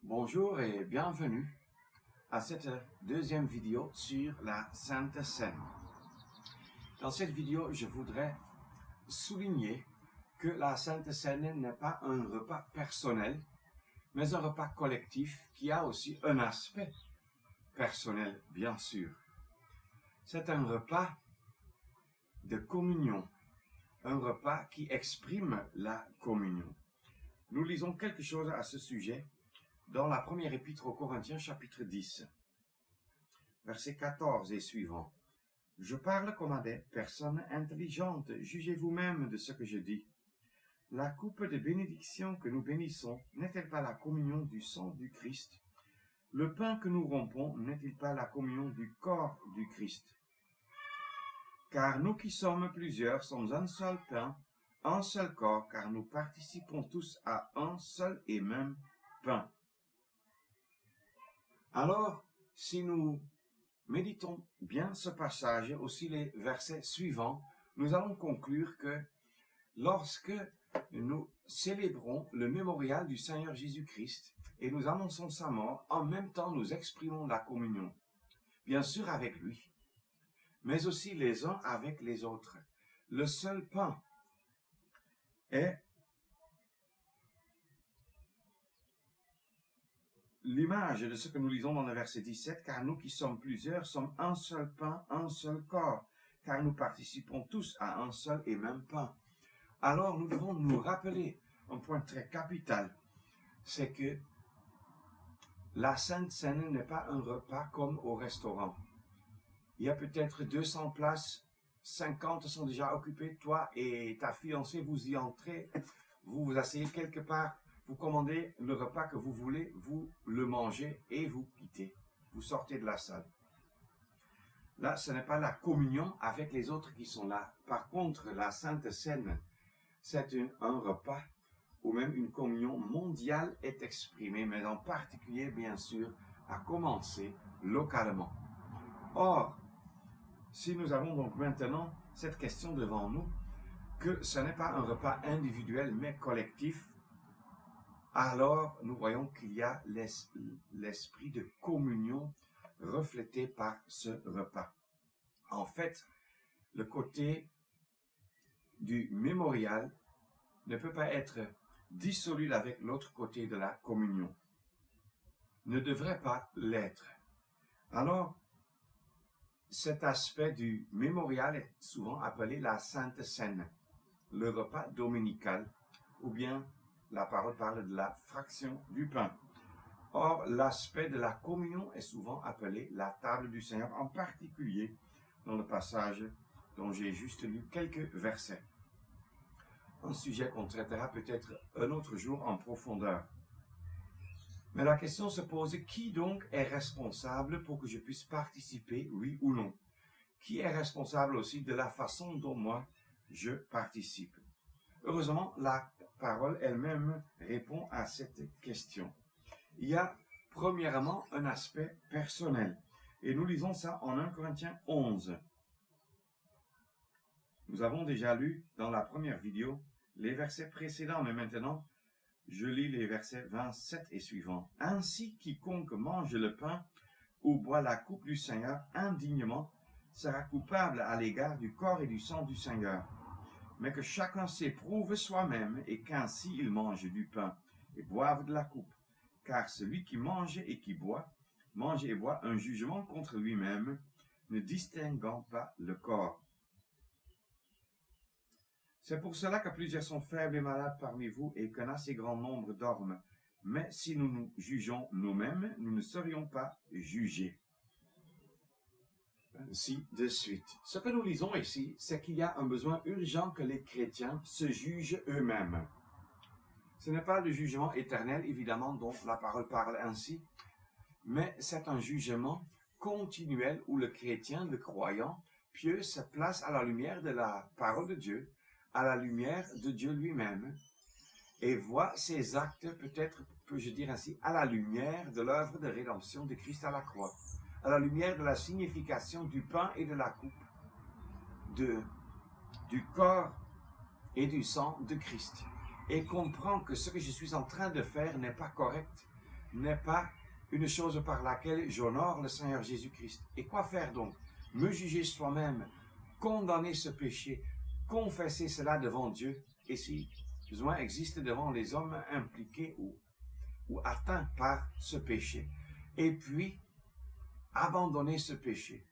Bonjour et bienvenue à cette deuxième vidéo sur la Sainte Seine. Dans cette vidéo, je voudrais souligner que la Sainte Seine n'est pas un repas personnel, mais un repas collectif qui a aussi un aspect personnel, bien sûr. C'est un repas de communion, un repas qui exprime la communion. Nous lisons quelque chose à ce sujet dans la première épître aux Corinthiens, chapitre 10, versets 14 et suivants. « Je parle comme à des personnes intelligentes, jugez vous-même de ce que je dis. La coupe de bénédiction que nous bénissons n'est-elle pas la communion du sang du Christ? Le pain que nous rompons n'est-il pas la communion du corps du Christ? Car nous qui sommes plusieurs sommes un seul pain, un seul corps, car nous participons tous à un seul et même pain. » Alors, si nous méditons bien ce passage, aussi les versets suivants, nous allons conclure que lorsque nous célébrons le mémorial du Seigneur Jésus-Christ et nous annonçons sa mort, en même temps nous exprimons la communion, bien sûr avec lui, mais aussi les uns avec les autres. Le seul pain est l'image de ce que nous lisons dans le verset 17, « Car nous qui sommes plusieurs sommes un seul pain, un seul corps, car nous participons tous à un seul et même pain. » Alors nous devons nous rappeler un point très capital, c'est que la Sainte Seine n'est pas un repas comme au restaurant. Il y a peut-être 200 places, 50 sont déjà occupées, toi et ta fiancée, vous y entrez, vous vous asseyez quelque part, vous commandez le repas que vous voulez, vous le mangez et vous quittez. Vous sortez de la salle. Là, ce n'est pas la communion avec les autres qui sont là. Par contre, la Sainte Seine, c'est un repas où même une communion mondiale est exprimée, mais en particulier, bien sûr, à commencer localement. Or, si nous avons donc maintenant cette question devant nous, que ce n'est pas un repas individuel, mais collectif, alors nous voyons qu'il y a l'esprit de communion reflété par ce repas. En fait, le côté du mémorial ne peut pas être dissolu avec l'autre côté de la communion. Ne devrait pas l'être. Alors, cet aspect du mémorial est souvent appelé la Sainte Seine, le repas dominical, ou bien la parole parle de la fraction du pain. Or, l'aspect de la communion est souvent appelé la table du Seigneur, en particulier dans le passage dont j'ai juste lu quelques versets. Un sujet qu'on traitera peut-être un autre jour en profondeur. Mais la question se pose, qui donc est responsable pour que je puisse participer, oui ou non? Qui est responsable aussi de la façon dont moi je participe? Heureusement, la parole elle-même répond à cette question. Il y a premièrement un aspect personnel. Et nous lisons ça en 1 Corinthiens 11. Nous avons déjà lu dans la première vidéo les versets précédents, mais maintenant, je lis les versets 27 et suivants. « Ainsi, quiconque mange le pain ou boit la coupe du Seigneur indignement sera coupable à l'égard du corps et du sang du Seigneur. Mais que chacun s'éprouve soi-même et qu'ainsi il mange du pain et boive de la coupe. Car celui qui mange et qui boit, mange et boit un jugement contre lui-même, ne distinguant pas le corps. C'est pour cela que plusieurs sont faibles et malades parmi vous et qu'un assez grand nombre dorment. Mais si nous nous jugeons nous-mêmes, nous ne serions pas jugés. » Ainsi de suite. Ce que nous lisons ici, c'est qu'il y a un besoin urgent que les chrétiens se jugent eux-mêmes. Ce n'est pas le jugement éternel, évidemment, dont la parole parle ainsi, mais c'est un jugement continuel où le chrétien, le croyant, pieux, se place à la lumière de la parole de Dieu, à la lumière de Dieu lui-même, et voit ses actes, peut-être, peux-je dire ainsi, à la lumière de l'œuvre de rédemption de Christ à la croix, à la lumière de la signification du pain et de la coupe, du corps et du sang de Christ, et comprend que ce que je suis en train de faire n'est pas correct, n'est pas une chose par laquelle j'honore le Seigneur Jésus-Christ. Et quoi faire donc? Me juger soi-même, condamner ce péché, confesser cela devant Dieu, et si besoin existe devant les hommes impliqués ou atteints par ce péché. Et puis, abandonner ce péché.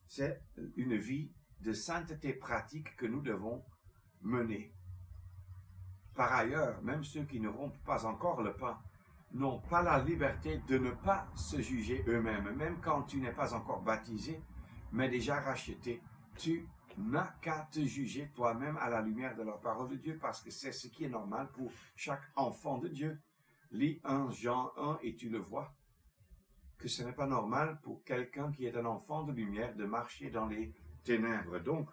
C'est une vie de sainteté pratique que nous devons mener. Par ailleurs, même ceux qui ne rompent pas encore le pain n'ont pas la liberté de ne pas se juger eux-mêmes, même quand tu n'es pas encore baptisé, mais déjà racheté. Tu n'as qu'à te juger toi-même à la lumière de la parole de Dieu, parce que c'est ce qui est normal pour chaque enfant de Dieu. Lis 1 Jean 1 et tu le vois, que ce n'est pas normal pour quelqu'un qui est un enfant de lumière de marcher dans les ténèbres. Donc,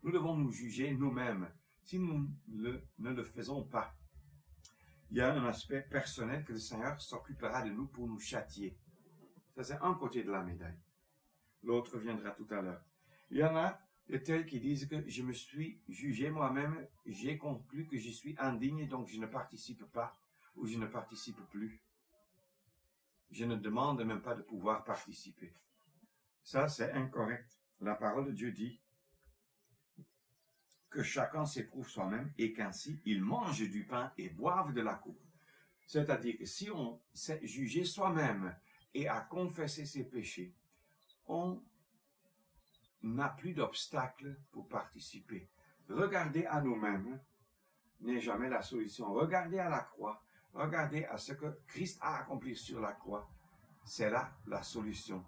nous devons nous juger nous-mêmes. Si nous ne le faisons pas, il y a un aspect personnel que le Seigneur s'occupera de nous pour nous châtier. Ça, c'est un côté de la médaille. L'autre viendra tout à l'heure. Il y en a de tels qui disent que je me suis jugé moi-même, j'ai conclu que je suis indigne, donc je ne participe pas ou je ne participe plus. Je ne demande même pas de pouvoir participer. Ça, c'est incorrect. La parole de Dieu dit que chacun s'éprouve soi-même et qu'ainsi il mange du pain et boive de la coupe. C'est-à-dire que si on s'est jugé soi-même et a confessé ses péchés, on n'a plus d'obstacle pour participer. Regarder à nous-mêmes n'est jamais la solution. Regardez à la croix, regardez à ce que Christ a accompli sur la croix. C'est là la solution.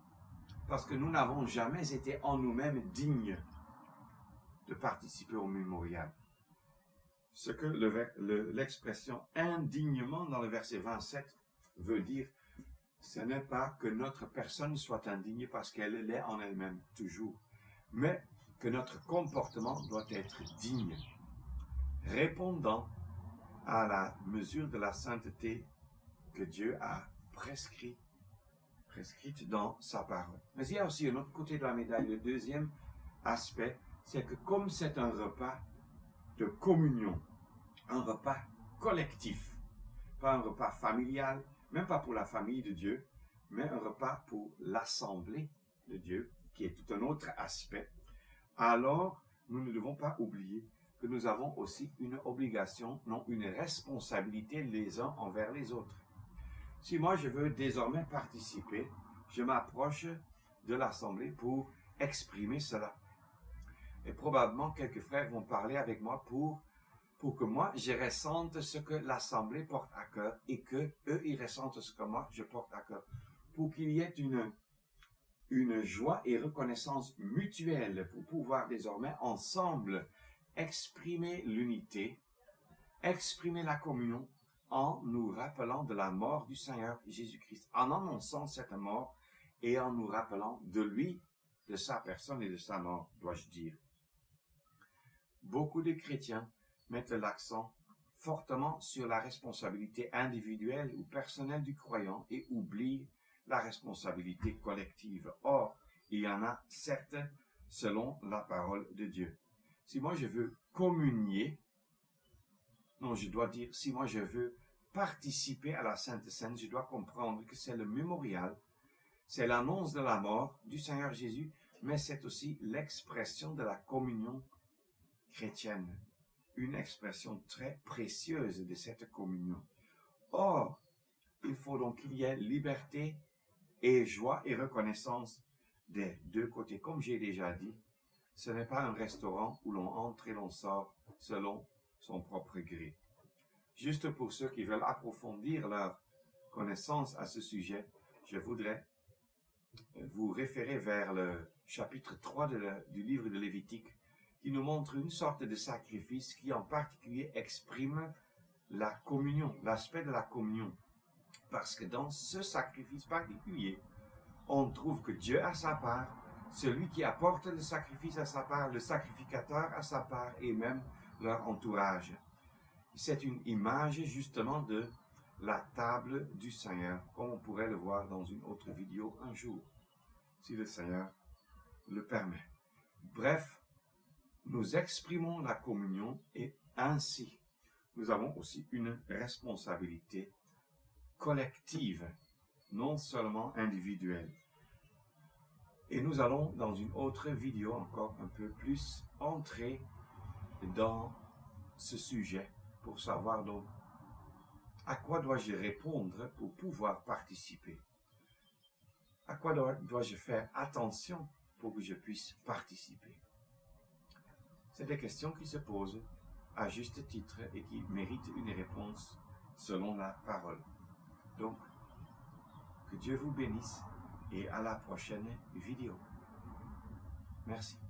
Parce que nous n'avons jamais été en nous-mêmes dignes de participer au mémorial. Ce que l'expression indignement dans le verset 27 veut dire, ce n'est pas que notre personne soit indigne parce qu'elle l'est en elle-même toujours, mais que notre comportement doit être digne, répondant à la mesure de la sainteté que Dieu a prescrite dans sa parole. Mais il y a aussi un autre côté de la médaille. Le deuxième aspect, c'est que comme c'est un repas de communion, un repas collectif, pas un repas familial, même pas pour la famille de Dieu, mais un repas pour l'assemblée de Dieu, qui est tout un autre aspect, alors nous ne devons pas oublier que nous avons aussi une obligation, non une responsabilité les uns envers les autres. Si moi je veux désormais participer, je m'approche de l'assemblée pour exprimer cela. Et probablement quelques frères vont parler avec moi pour que moi je ressente ce que l'assemblée porte à cœur et que eux ils ressentent ce que moi je porte à cœur. Pour qu'il y ait une joie et reconnaissance mutuelle pour pouvoir désormais ensemble exprimer l'unité, exprimer la communion en nous rappelant de la mort du Seigneur Jésus-Christ, en annonçant cette mort et en nous rappelant de lui, de sa personne et de sa mort, dois-je dire. Beaucoup de chrétiens mettent l'accent fortement sur la responsabilité individuelle ou personnelle du croyant et oublient la responsabilité collective. Or, il y en a certains selon la parole de Dieu. Si moi je veux communier, non, je dois dire, si moi je veux participer à la Sainte Seine, je dois comprendre que c'est le mémorial, c'est l'annonce de la mort du Seigneur Jésus, mais c'est aussi l'expression de la communion chrétienne, une expression très précieuse de cette communion. Or, il faut donc qu'il y ait liberté et joie et reconnaissance des deux côtés. Comme j'ai déjà dit, ce n'est pas un restaurant où l'on entre et l'on sort selon son propre gré. Juste pour ceux qui veulent approfondir leur connaissance à ce sujet, je voudrais vous référer vers le chapitre 3 du livre de Lévitique, qui nous montre une sorte de sacrifice qui en particulier exprime la communion, l'aspect de la communion. Parce que dans ce sacrifice particulier, on trouve que Dieu a sa part, celui qui apporte le sacrifice à sa part, le sacrificateur à sa part et même leur entourage. C'est une image justement de la table du Seigneur, comme on pourrait le voir dans une autre vidéo un jour, si le Seigneur le permet. Bref, nous exprimons la communion et ainsi, nous avons aussi une responsabilité collective, non seulement individuelle. Et nous allons, dans une autre vidéo, encore un peu plus, entrer dans ce sujet pour savoir donc à quoi dois-je répondre pour pouvoir participer. À quoi dois-je faire attention pour que je puisse participer. C'est des questions qui se posent à juste titre et qui méritent une réponse selon la parole. Donc, que Dieu vous bénisse et à la prochaine vidéo. Merci.